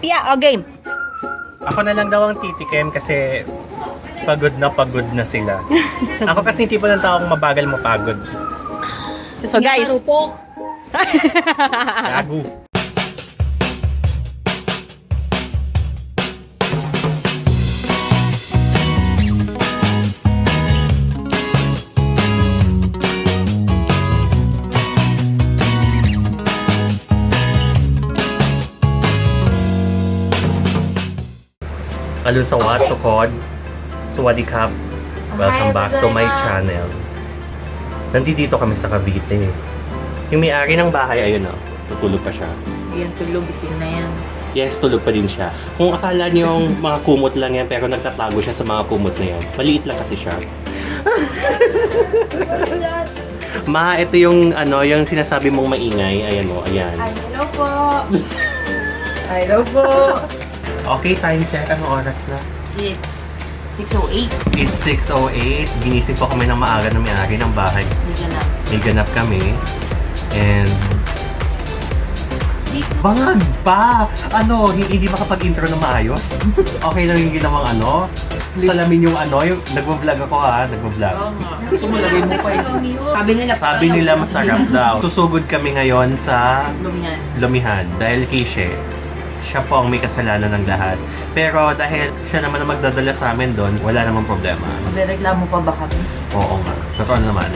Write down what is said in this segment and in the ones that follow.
Pia, o game. Ako na lang daw ang titikim kasi pagod na sila. Ako kasi tipo ng taong mabagal mapagod. So guys, Gago. Alun sa wat tukod. Sawadee-kap. Welcome back to my channel. Nandito kami sa Cavite. Yung may-ari ng bahay, ayun o. Tutulog pa siya. Yan, tulog. Gising na yan. Yes, tulog pa din siya. Kung akala niyo mga kumot lang yan, pero nagtatago siya sa mga kumot na yan. Maliit lang kasi siya. Ma, ito yung yung sinasabi mong maingay. Ayan o, ayan. Hello po. Hello po. Okay, time check. Anong oras na? It's 6:08. It's 6:08. Ginising po kami ng maaga ng may-ari ng bahay. May ganap kami. And bangag pa! Hindi makapag-intro na maayos? Okay lang yung ginawang salamin yung yung nagvo-vlog ako nagvo-vlog. Sumulagay mo pa yun. Sabi nila masarap daw. Susugod kami ngayon sa Lumihan. Lumihan dahil Kishe. Siya po ang may kasalanan ng lahat. Pero dahil siya naman ang magdadala sa amin doon, wala namang problema. Magreklamo pa ba kami? Oo nga. Totoo naman.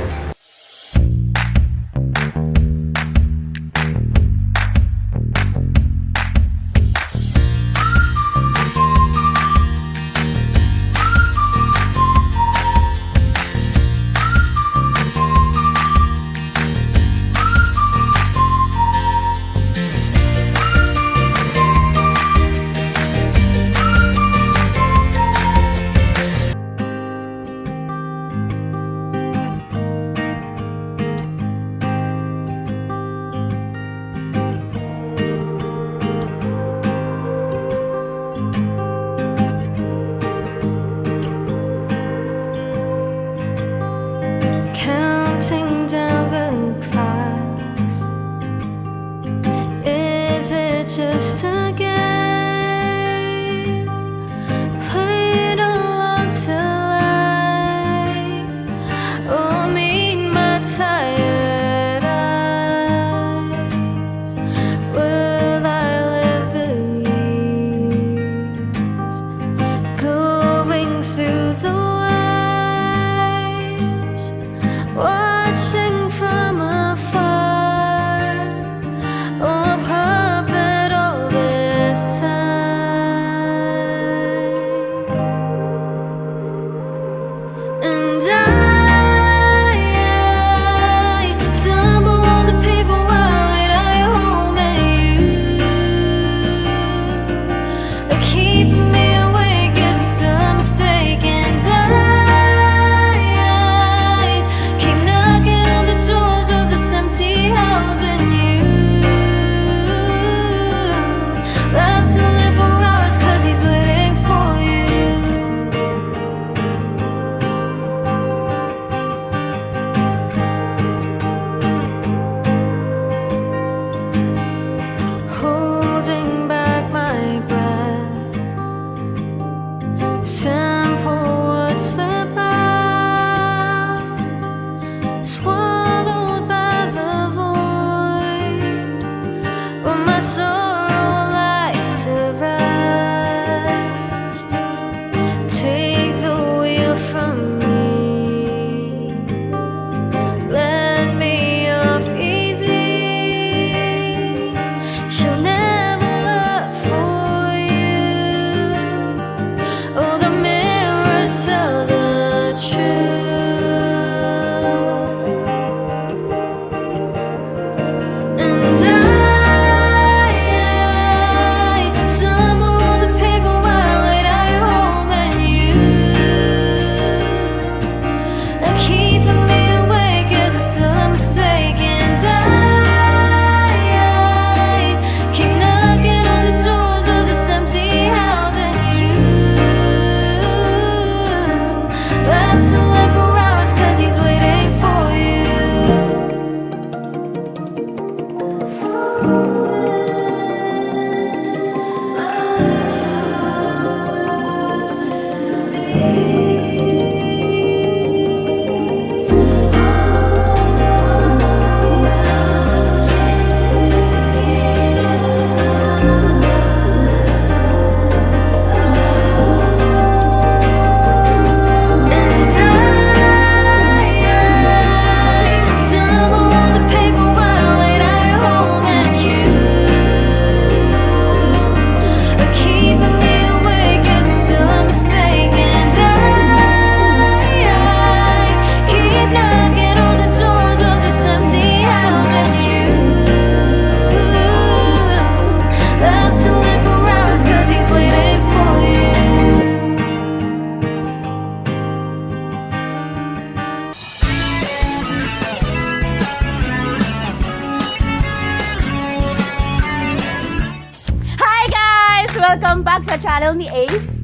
welcome back sa channel ni Ace.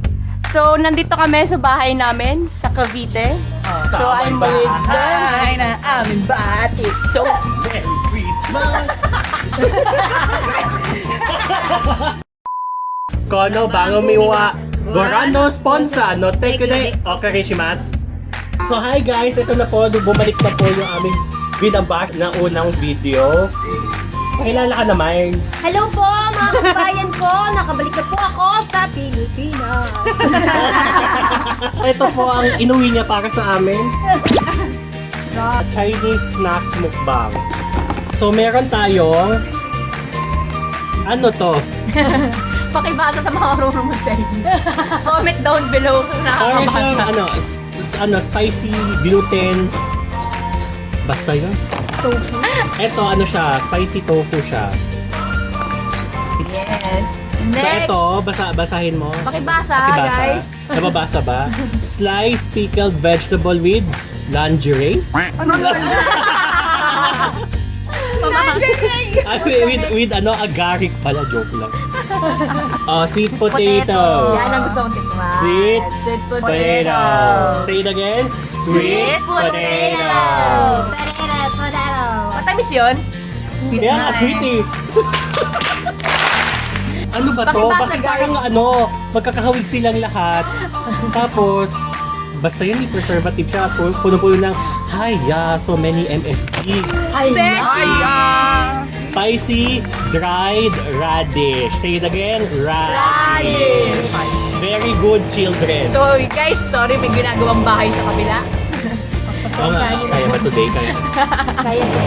So, nandito kami sa bahay namin sa Cavite. So, I'm with them. Ay na aming batik. So, Merry Christmas! Kono bango miwa Gorano sponsor no take de okarishimasu. So hi guys, ito na po, bumalik na po yung aming binabak na unang video. Pakilala ka naman. Hello po mga kabayan ko! Nakabalik na po ako sa Pilipinas. Ito po ang inuwi niya para sa amin. Chinese snacks mukbang. So meron tayong ano to? Pakibasa sa mga marunong mag-Chinese. Comment down below kung Parang siyang nakakabasa. spicy gluten. Basta yun. Tofu. Ito ano siya, spicy tofu siya. Yes. So Next. ito, basahin mo. Pakibasa, guys. Nababasa ba? Sliced pickled vegetable with lingerie? Ay, with ano, agaric pala, joke lang. Sweet potato. Yan ang gusto kong tikman. Sweet potato. Say it again. Sweet potato. Potato. matamis yun? Kaya nga sweet eh. Ano ba to? Pakibasa, Bakit guys. parang ano, magkakahawig silang lahat. Tapos, basta yun, may preservative siya. Puno-puno ng, hiya, so many MSG. Spicy dried radish. Say it again, radish. Very good, children. So, guys, sorry, may ginagawang bahay sa kabila. Oo nga, kaya ba today? Kaya. Kaya po.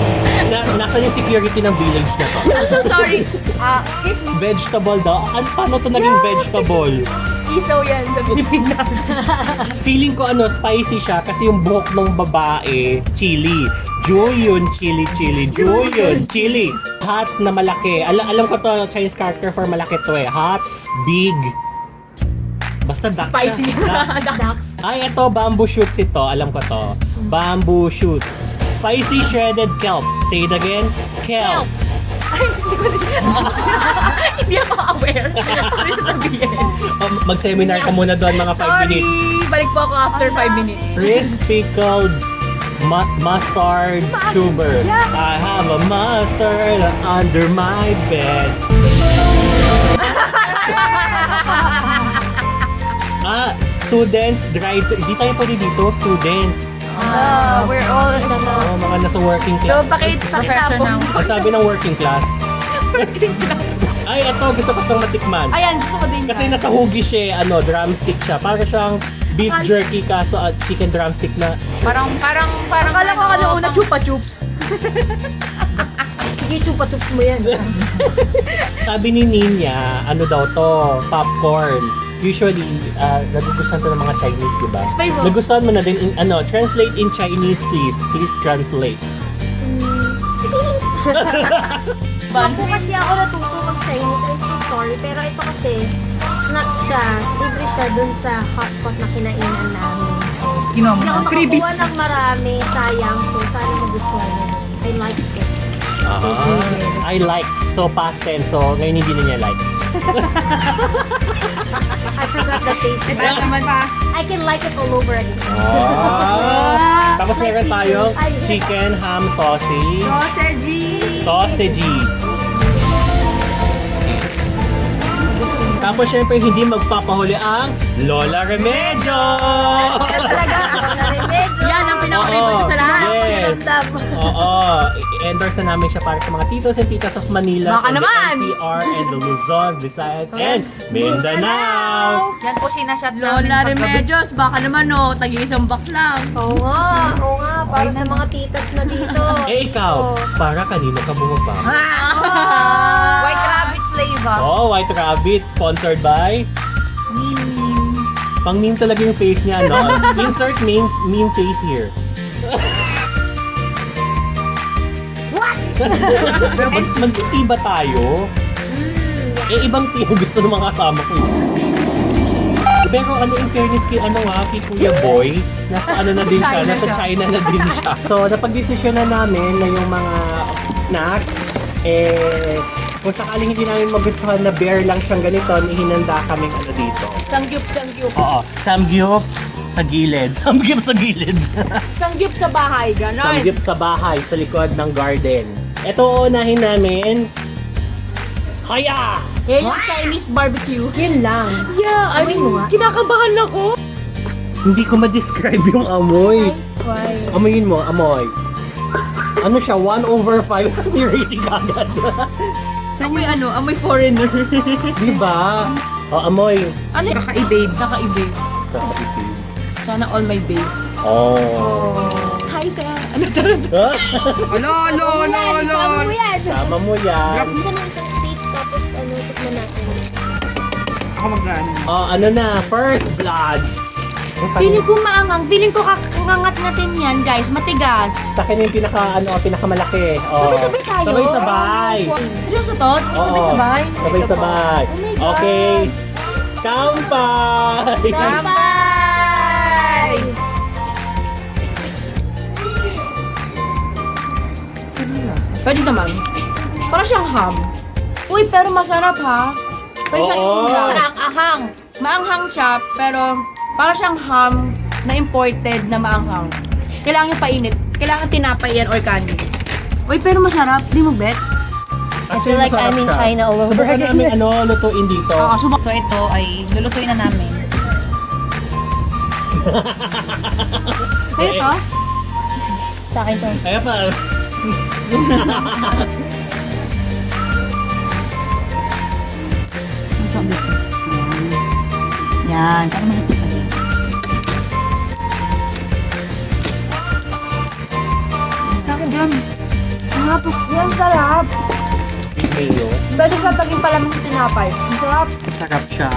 Nasaan yung security ng village na to? I'm so sorry. Excuse me. Vegetable daw. Paano to naging vegetable? Isaw yan sa Pilipinas. Feeling ko ano, spicy siya kasi yung buhok ng babae, chili. Junyun, chili. Junyun, chili. Hot na malaki. Alam ko to, Chinese character for malaki to eh. Hot, big. Basta duck Spicy. siya. Ducks. Ay, ito, bamboo shoots ito. Alam ko to. Bamboo shoots. Spicy shredded kelp. Say it again. Kelp. Hindi ako aware. Ano yung sabihin? Mag-seminar ka muna doon mga 5 Sorry. minutes. Balik po ako after 5 minutes. Crisp pickled mustard tuber. I have a mustard under my bed. Students, dried. Hindi tayo pwede dito, students. We're all Mga nasa working So, class. pakita po. Ang sabi ng working class. Ay, ito, gusto ko itong matikman. Ayan, gusto ko din. Kasi nasa hugis siya, drumstick siya. Para siyang beef jerky kaso chicken drumstick na. Parang akala ko ano una chupa chups. Sige, chupa-chups mo yan. Sabi ni Ninya, ano daw to, popcorn. Usually, nagugustuhan to ng mga Chinese, di ba? Explain mo. Nagustuhan mo na din, translate in Chinese, please. Please translate. Ako kasi ako natuto mag-Chinese. I'm so sorry. Pero ito kasi, snacks siya. Libre siya dun sa hotpot na kinainan namin. So, hindi ako nakakuha ng marami. Sayang. So, sana magustuhan nyo. I liked it. I liked, so past tense, so ngayon hindi na niya like. I forgot the taste. I can like it all over again. Tapos meron tayo chicken ham sausage. Sausage. Tapos syempre hindi magpapahuli ang Lola Remedyo. Yan ang pinaka-favorite ko sa lahat. Yes. Oo. I-endorse na namin siya para sa mga titos and titas of Manila, Baka and the naman. NCR, and the Luzon, Visayas, and Mindanao. Yan po sinashot Lola Remedios, baka naman no, tagi-isang box lang. Oo nga. Para sa mga titas na dito. Eh ikaw, para kanino ka bumaba? White rabbit flavor. Oh, White Rabbit, sponsored by? Pang meme talaga yung face niya, no? Insert meme face here. What? Mag-tea ba tayo? Eh, ibang tea yung gusto ng mga kasama ko. Pero ano, in fairness kay Kuya Boy, nasa na din siya, nasa China na din siya. So, napag-desisyon na namin na yung mga snacks, kung sakaling hindi namin magustuhan na bare lang siyang ganito, ihinanda kaming ano dito. Sangyup. Oo, samgyup sa gilid. Samgyup sa gilid. Sangyup sa bahay, ganon. Samgyup sa bahay, sa likod ng garden. Ito unahin namin. Haya! Yan yung Chinese barbecue. Yun lang. Yeah, I Amoy mo nga. kinakabahan ako. Hindi ko ma-describe yung amoy. Why? Amoyin mo, amoy. Ano siya, 1/5 yung rating agad. Amoy foreigner. Diba? O, amoy. Ano? Kaka-babe. Kaka-babe. Sana all my babe. Oh. Hi, sir. Ano charot? Alo. Sama mo yan. Sama mo yan. Hindi ka ng isang steak, tapos tikman natin. Ako mag-ano. Oh, ano na, first blood. Feeling ko maangang. Feeling ko kakangat-ngatin yan, guys. Matigas. Sa akin yung pinakamalaki. Oh. Sabay-sabay tayo. Sabay-sabay. Seryoso to? Oo. Sabay-sabay? Sabay-sabay. Oh my God. Okay. Kampay! Bye! Pwede naman. Parang siyang ham. Uy, pero masarap ha. Pwede siyang Oo. maanghang. Maanghang siya, pero parang siyang ham na imported na maanghang. Kailangan yung painit. Kailangan tinapay yan or kanin. Uy, pero masarap. Di mo bet? I feel like I'm in China all over Subukan again. namin lutuin dito. Oo, subok. So ito ay lulutuin na namin. Kayo to? Sa akin to. Kaya pa. Ang sarap dito. Yan. Para malapit ka din. Bakit yan? Sarap. Yan, sarap. Mayo. Pwede siya paging palamig sa tinapay. Ang sarap. Sarap siya.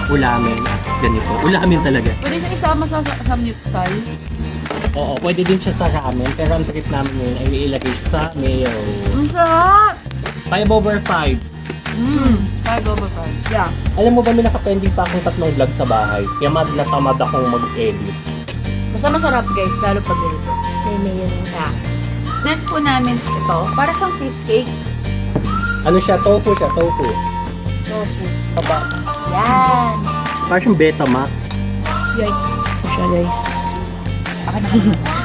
Ulamin as ganito. Ulamin talaga. Pwede siya isama sa samgyupsal. Oo, pwede din siya sa ramen. Pero ang trip namin yun ay ilagay siya sa mayo. Ang sarap. 5/5. 5/5. Yeah. Alam mo ba, may nakapending pa akong 3 vlog sa bahay. Kaya natamad akong mag-edit. Basta masarap guys, lalo pag ganito. May mayonnaise. Yeah. Next po namin ito. Para siyang fish cake. Ano siya? Tofu siya, tofu. Tofu. Aba. Yan. Parang siyang Betamax. Yikes. Ito siya guys. Akin na.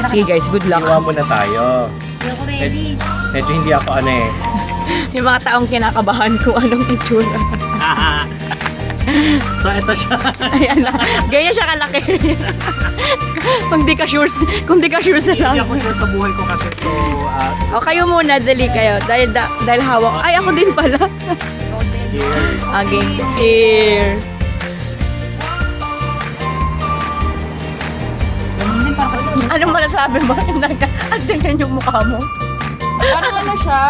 Sige guys, good luck. Iwa muna tayo. Hindi ako ready. Medyo hindi ako Yung mga taong kinakabahan kung anong itsura. So, ito siya. Ayan na. Ganyan siya kalaki. kung di ka sure sa Hindi lang. ako sure sa buhay ko kasi. So, O kayo muna, dali kayo. Dahil hawak. Ay, ako din pala. cheers. Again, cheers. Anong masasabi mo? Ang tingnan yung mukha mo. Parang ano siya?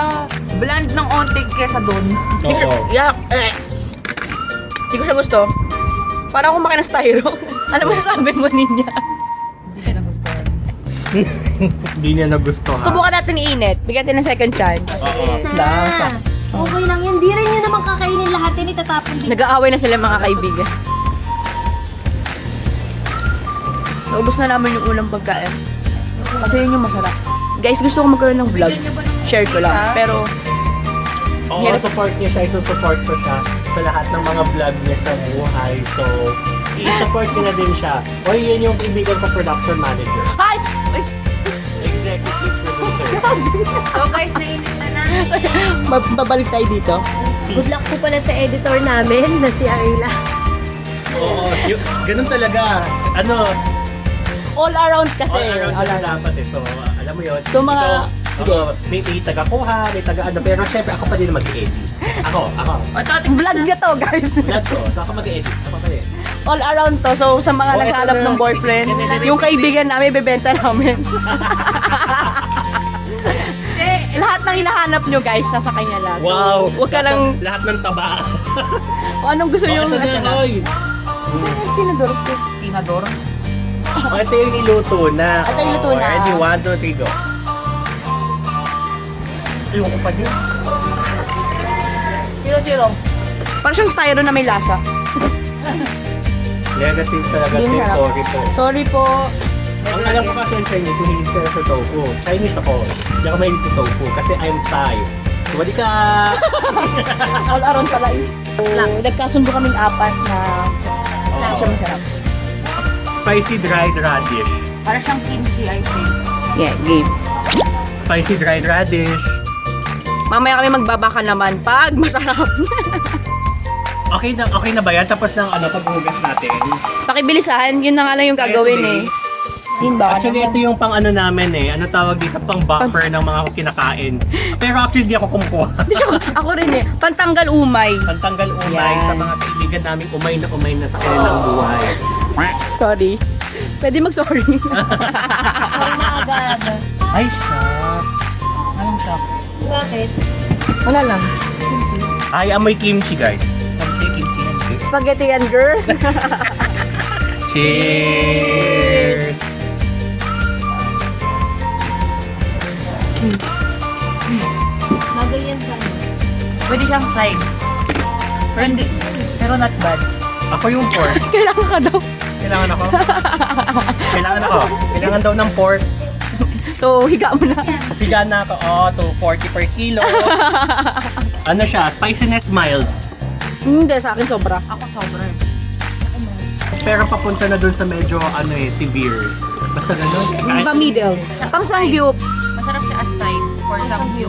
Bland ng ontik kesa doon. Oo. Yak! Hindi ko siya gusto. Parang kumakain ng styro. Ano masasabi mo, Ninya? Hindi siya nagustuhan. Hindi niya nagustuhan. Subukan natin iinit. Bigyan natin ng second chance. Oo. Lasa. Okay lang yun. Di rin yun naman kakainin lahat yun. Itatapon din. Nag-aaway na sila mga kaibigan. Naubos na namin yung ulang pagkain. Kasi yun yung masarap. Guys, gusto ko magkaroon ng vlog. Bigyan niyo ba ng Share ko lang. isa? Pero, Oo, Hirap. support niya siya. Isusupport ko siya sa lahat ng mga vlog niya sa buhay. So, i-support niya na din siya. O, yun yung kaibigan ko, production manager. hi! Executive producer. So guys, nainit na na. Babalik tayo dito. Good luck po pala sa editor namin na si Ayla. Oo, ganun talaga. Ano, All around kasi. all around All na around. dapat eh. So, alam mo yun. So, mga- Sige. May taga-kuha, may taga-ano. Pero syempre, ako pa din ang mag-edit. Ako. Vlog niya to, guys. Vlog ko. So, ako mag-edit. Ako pa din. All around to. So, sa mga Oh, naghahanap eto na. ng boyfriend, yung kaibigan namin, bebenta namin. Lahat ng hinahanap nyo, guys, nasa kanya lang. So, Wow! Huwag ka lang, Lahat ng taba. kung anong gusto nyo. Ito na, oy! Tinador ko. Tinador. Ito yung niluto na. Ito yung luto na. Ready, 1, 2, 3, go. Loko pa din. 0-0. Parang siyang styro na may lasa. Negative talaga. Hindi Tim. masarap. Sorry po. Sorry po. Ang alam ko kasi yung Chinese, mahilig sila sa tofu. Chinese ako. Hindi ako mahilig sa tofu kasi I'm Thai. Sawadi ka! All around pala eh. So, nagkasundo kaming apat na hindi siya masarap. Spicy dried radish. Para siyang kimchi, I think. Yeah, game. Spicy dried radish. Mamaya kami magbabaka naman pag masarap. Okay na ba yan? Tapos ng paghugas natin. Pakibilisan, yun na nga lang yung gagawin eh. Din ba? Actually, ito yung pang namin eh. Ano tawag dito? Pang buffer ng mga kinakain. Pero actually, di ako kumukuha. Ako rin eh. Pantanggal umay. Pantanggal umay Yan. sa mga kaibigan namin umay na sa kanilang buhay. Sorry. Pwede mag-sorry. Ay, shock. Anong shocks? Bakit? Wala lang. Ay, amoy kimchi, guys. Sabi sa'yo, kimchi yan. Spaghetti yan, girl. Cheers! Bagay yan sa ano. Pwede siyang side. Pero hindi. Pero not bad. Ako yung pork. Kailangan ka daw. Kailangan ako. Kailangan daw ng pork. So, higa mo na. Higa na ako. Oh, 240 per kilo. Ano siya? Spiciness mild. Hindi, sa akin sobra. Ako sobra. Pero papunta na dun sa medyo severe. Basta ganun. Pa-middle. Pang sangyup. Masarap siya as side for some you.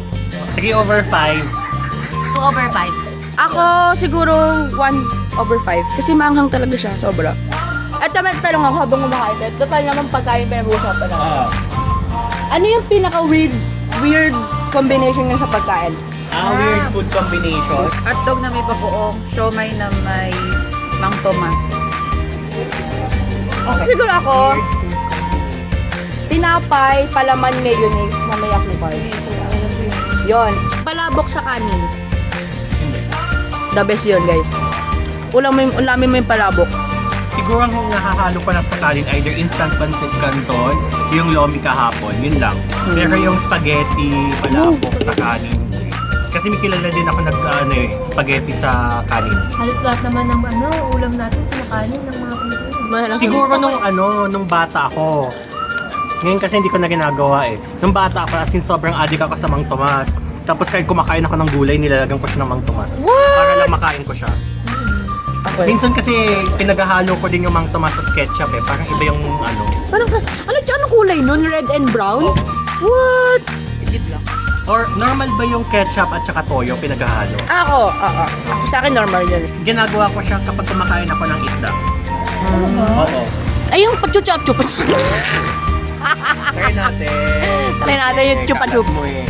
3/5. 2/5. Ako siguro 1/5. Kasi maanghang talaga siya, sobra. At tamad pa lang ako habang kumakain. Total naman pagkain pinag-uusapan lang. Ano yung pinaka-weird combination nga sa pagkain? Weird food combination. Hotdog na may bagoong, siomay na may Mang Tomas. Siguro ako, tinapay, palaman, mayonnaise na may asukal. Yon. Palabok sa kanin. Hindi. The best yun, guys. Ulamin mo yung palabok. Siguro ang nakahalo ko lang sa kanin, either instant pancit canton, yung lomi kahapon, yun lang. Pero yung spaghetti, palabok sa kanin. Kasi may kilala din ako spaghetti sa kanin. Halos lahat naman ng ulam natin, kinakanin ng mga Pilipino. Siguro nung bata ako. Ngayon kasi hindi ko na ginagawa eh. Nung bata ako, as in sobrang addict ako sa Mang Tomas. Tapos kahit kumakain ako ng gulay, nilalagan ko siya ng Mang Tomas. Para lang makain ko siya. Minsan kasi pinaghahalo ko din yung Mang Tomas at ketchup eh. Parang iba yung Anong kulay nun? Red and brown? What? Hindi black. Or normal ba yung ketchup at saka toyo pinaghahalo? Ako sa akin normal yun. Ginagawa ko siya kapag kumakain ako ng isda. Oo. Ay, yung pachuchap-chup. Try natin. Try natin yung chupa-chups. Kalat mo eh.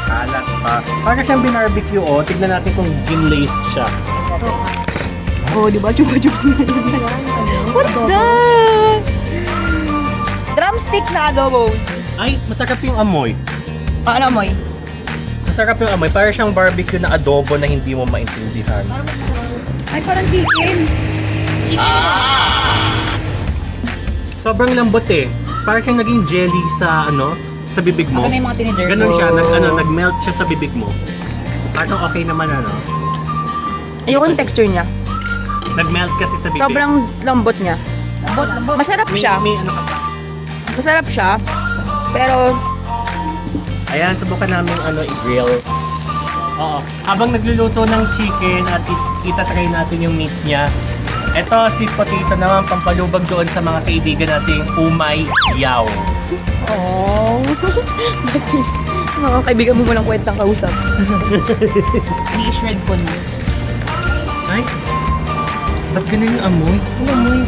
Kalat pa. Parang siyang binarbecue Tignan natin kung gin-laced siya. Oh, di ba? Chupa-chups nga. What is that? Drumstick na adobos. Ay, masarap yung amoy. Ano mo eh? Masarap yung amoy. Parang siyang barbecue na adobo na hindi mo maintindihan. Ay, parang chicken. Sobrang lambot eh. Parang siyang naging jelly sa sa bibig mo. Ako na yung mga tinider. Ganun siya, nag-melt siya sa bibig mo. Parang okay naman Ayoko yung texture niya. Nag-melt kasi sa bibig. Sobrang lambot niya. Lambot. Masarap siya. May ano ka pa. Masarap siya. Pero, Ayan, subukan namin i-grill. Oo. Habang nagluluto ng chicken at itatry natin yung meat niya. Ito, sweet potato naman, pampalubag doon sa mga kaibigan nating umay yaw. oh. Bakis. Mga kaibigan mo walang kwentang kausap. Ni-shred ko na. Ay, ba't ganun yung amoy? Ano mo eh?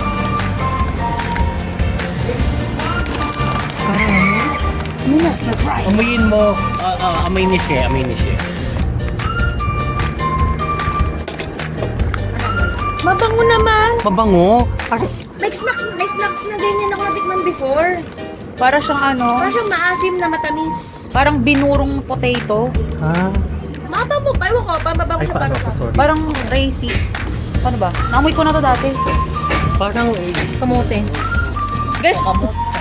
Surprise. Amuyin mo. Amoy ni siya, Mabango naman. Mabango. May snacks na ganyan ako natikman before. Para siyang Parang siyang maasim na matamis. parang binurong potato. Ha? Mabango pa. Ewan ko, pamabango Ay, siya paano para ko? sa... Sorry. Parang racy. Ano ba? Naamoy ko na to dati. Parang, Kamote. Guys,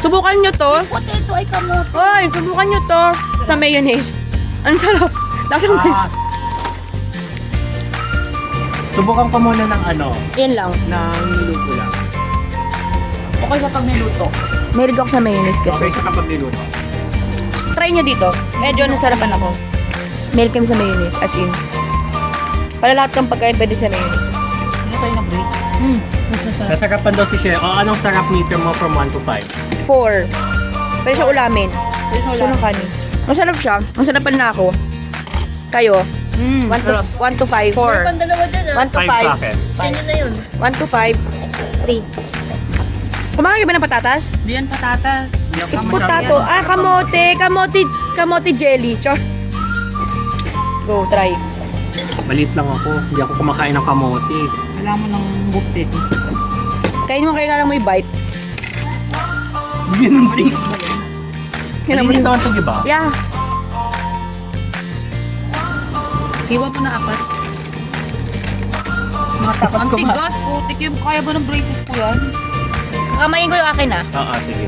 subukan nyo to. Potato ay kamote. Hoy, subukan nyo to sa mayonnaise. Ang sarap. Lasang subukan ko muna ng Yan lang. ng niluto lang. Okay ba pag niluto? Mahilig ako sa mayonnaise kasi. Okay siya kapag niluto. Try nyo dito. Medyo nasarapan ako. Mail kami sa mayonnaise, as in. Para lahat ng pagkain pwede sa mayonnaise. Ano tayo nag-break? Nasarapan daw si Shea. O, anong sarap meter mo from 1 to 5? 4. Pwede siya ulamin. Gusto ng kanin. Masarap siya. Masarapan na ako. Kayo? 1 to 5. 4. Pandalawa dyan 1 to 5 sa 5. akin. Sino na yun? 1 to 5. 3. Kumakain ka ba ng patatas? Di yan patatas. Potato. Ah, kamote. Kamote jelly. Char. Go, try. Malit lang ako. Hindi ako kumakain ng kamote. Wala mo ng buktit. Kain mo, kailangan mo i-bite. Ginunting. Yan Malinis naman ito, diba? Yeah. Hiwa mo na apat. Matakot Ang ko ma. tigas, putik yung kaya ba ng braces ko yan? Kakamayin ko yung akin ah. Oo, sige.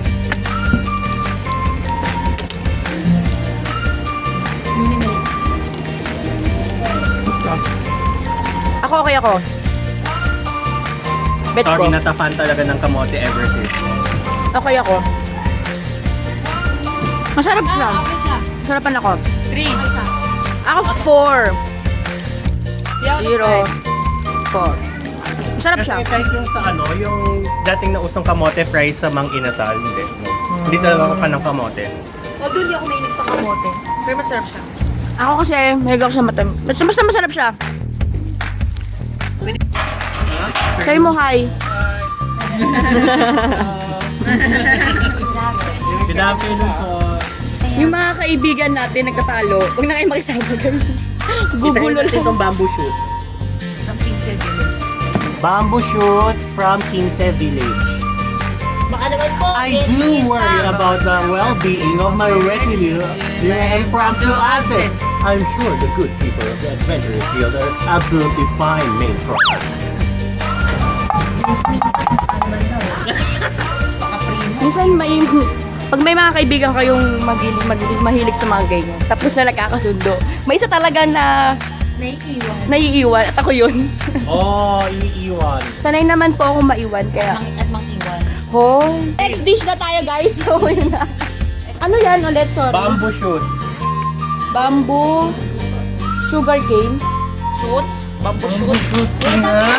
Ako, okay ako. Bet ko. Sorry, natafan talaga ng kamote ever since. Okay ako. Masarap siya. Masarapan ako. 3. Ako 4. 0. 4. Masarap siya. Kasi kahit yung sa ano, yung dating na usong kamote fries sa Mang Inasal, hindi. No? Hindi talaga ako fan ng kamote. Although hindi ako mahilig sa kamote. Pero masarap siya. Ako kasi, mahilig ako sa matam. Basta masarap siya. Sabi mo hi. Good afternoon po. Yung mga kaibigan natin nagkatalo, huwag na kayo makisama guys. Gugulo natin lang. itong bamboo shoots. Ang pizza din. Bamboo shoots from Kingse Village. Baka naman po. I do worry about the well-being of my retinue during impromptu absence. I'm sure the good people of the Adventurers Guild are absolutely fine, main program. Baka primo. Minsan pag may mga kaibigan kayong mahilig sa mga ganyan, tapos na nagkakasundo, may isa talaga na Naiiwan. naiiwan at ako yun. Oh, iiwan. Sanay naman po ako maiwan, kaya At mang-iwan. Next dish na tayo guys, so yun na. Ano yan ulit, sorry? Bamboo shoots. Bamboo, sugar cane. Shoots. Bamboo shoots. Shoots nga.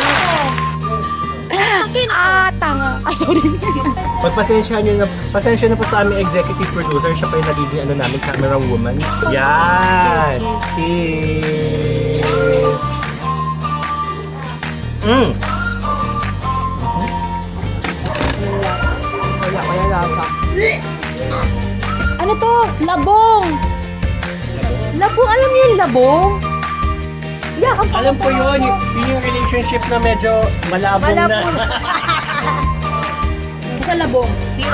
Tanga. Ah, sorry. Pasensya na po sa aming executive producer. Siya pa yung nagiging ano namin, camera woman. Yan! Cheers! Wala kaya lasa. Ano to? Labong! Labong, alam niyo yung labong? Yeah, ang Alam ko yun, yun yung relationship na medyo malabong na. Sa labong. 0.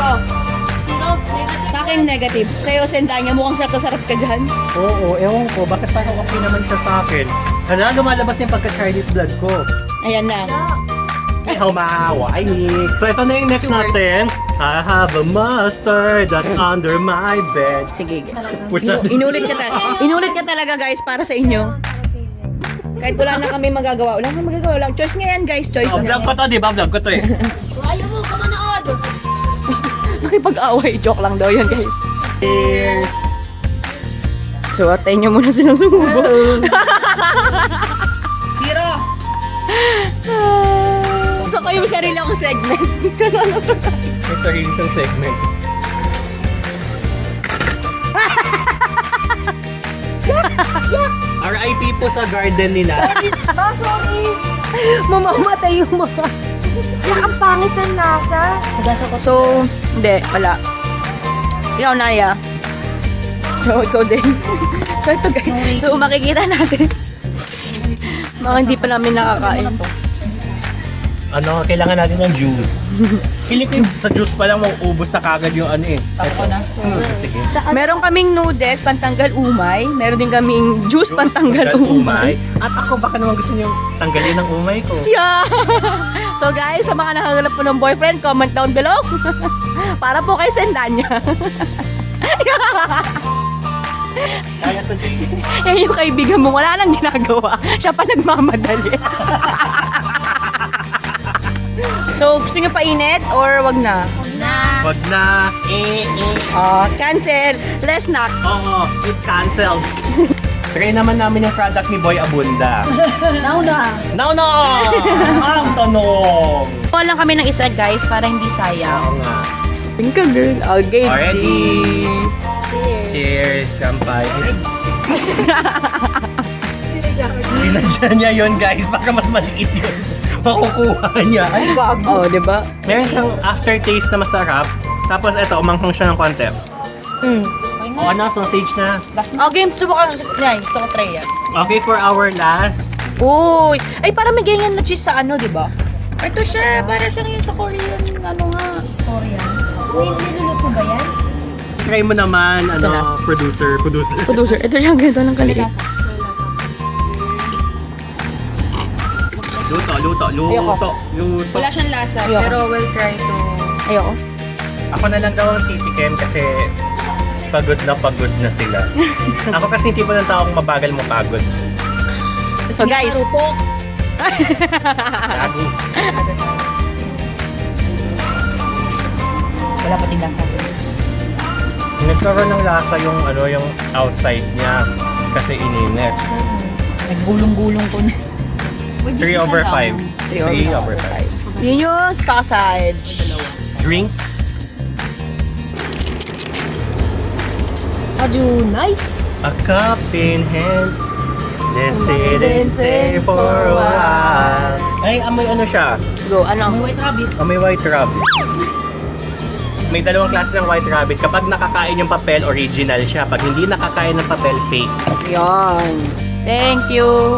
Zero. Negative. Sa akin negative. Sa'yo, Sendanya, mukhang sarap na sarap ka dyan. Oo, ewan ko, bakit parang okay naman siya sa akin? Hala, lumalabas na yung pagka-Chinese blood ko. Ayan na. May humahaway. So ito na yung next natin. I have a mustard that's under my bed. Sige. Inulit ka talaga guys para sa inyo. Kahit wala na kami magagawa. Wala na magagawa. Wala. Choice nga yan guys. Choice Oh, na vlog ko to, di ba? Vlog ko to eh. Ayaw mo, kamanood. Nakipag-away. Joke lang daw yan guys. Cheers! So, atayin nyo muna silang sumubo. 0. So, kayo may sarili akong segment. May sarili siyang segment. RIP po sa garden nila. Sorry. Mamamatay yung mga... Ang pangit ng lasa. So, hindi. Wala. Ikaw, Naya. So, ikaw din. So, ito guys. So, makikita natin. Mga hindi pa namin nakakain. Ano, kailangan natin ng juice. Feeling ko yung sa juice pa lang mauubos na kagad yung ano eh. Ako na. Sige. Meron kaming noodles, pantanggal umay. Meron din kaming juice, pantanggal umay. At ako, baka naman gusto niyo tanggalin ang umay ko. Yeah! So guys, sa mga nakahanap po ng boyfriend, comment down below. Para po kay Sendanya. Kaya today. Eh, yung kaibigan mo, wala nang ginagawa. Siya pa nagmamadali. So, gusto nyo painit or wag na? Wag na. Cancel. Let's not. Oo, it cancels. Try naman namin yung product ni Boy Abunda. Nauna. No! Ang tanong! Kuha lang kami ng isa guys para hindi sayang. Oo nga. Think ka girl. Okay, Already. Cheers! Kampay. Sinadya niya yun guys, baka mas maliit yun. Makukuha niya. Ay, Oh, di ba? meron siyang aftertaste na masarap. Tapos eto, umanghang siya ng konti. O ano, sausage na. Oh, game. Subukan. Yan, gusto ko try yan. Okay, for our last. Uy! Ay, parang may ganyan na cheese sa ano, di ba? Ito siya. Para siyang yun sa Korean. Ano nga? Korean. Niluluto ba yan? Try mo naman, Ito na. producer. Producer. Ito siyang ganito ng kaliit. Luto. Wala siyang lasa, Ayoko. pero we'll try to... Ayoko. Ako na lang daw ang titikim kasi pagod na sila. Ako kasi hindi po ng taong mabagal mo pagod. So guys. Gago. Wala pa ting lasa. Nagkaroon ng lasa yung yung outside niya kasi ininit. Naggulong-gulong ko na. 3/5. 3/5. Yun yung sausage. Drinks. Aju, nice! A cup in hand. Let's sit and stay for a while. Ay, amoy ano siya? Go, ano? May white rabbit. Amoy white rabbit. May dalawang klase ng white rabbit. Kapag nakakain yung papel, original siya. Pag hindi nakakain ng papel, fake. Yan. Thank you.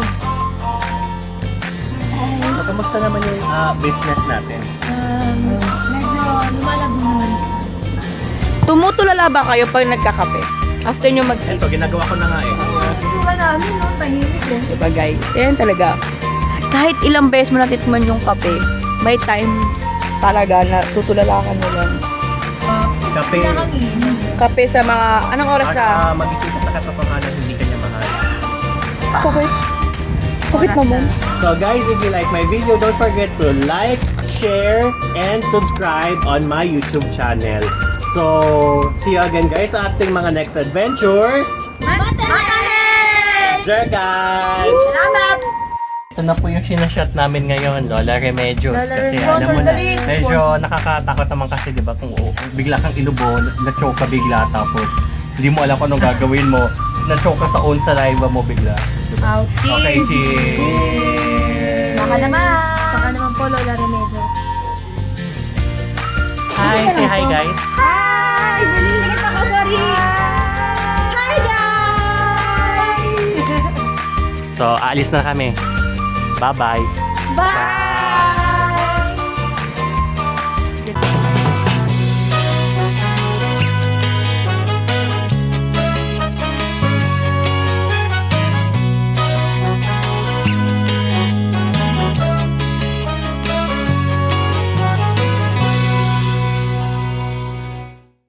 So, kamusta naman yung business natin? Medyo lumalabo naman. Tumutulala ba kayo pag nagkakape? After nyo mag-sip? Ito, ginagawa ko na nga eh. Suka namin, no? Tahimik eh. Diba guys? Yan talaga. Kahit ilang beses mo natikman yung kape, may times talaga na tutulalakan mo lang. Kape. Kape sa mga, anong oras na? Mag-isip ka sa katotohanan, hindi ka niya mahal. Sakit. Sakit naman. So guys, if you like my video, don't forget to like, share, and subscribe on my YouTube channel. So, see you again guys sa ating mga next adventure. Sure guys! Salamat! Ito na po yung sinashot namin ngayon, Lola Remedios. Lola Kasi Remedios, alam mo na, dali, medyo nakakatakot naman kasi, di ba, kung bigla kang inubo, na-choke ka bigla, tapos hindi mo alam kung anong gagawin mo, na-choke ka sa own saliva mo bigla. Out. Okay, cheers! Baka naman po, Lola Remedios. Hi, say hi guys! Hi! Bilis ako, sorry! Hi, guys! So, aalis na kami. Bye-bye! Bye!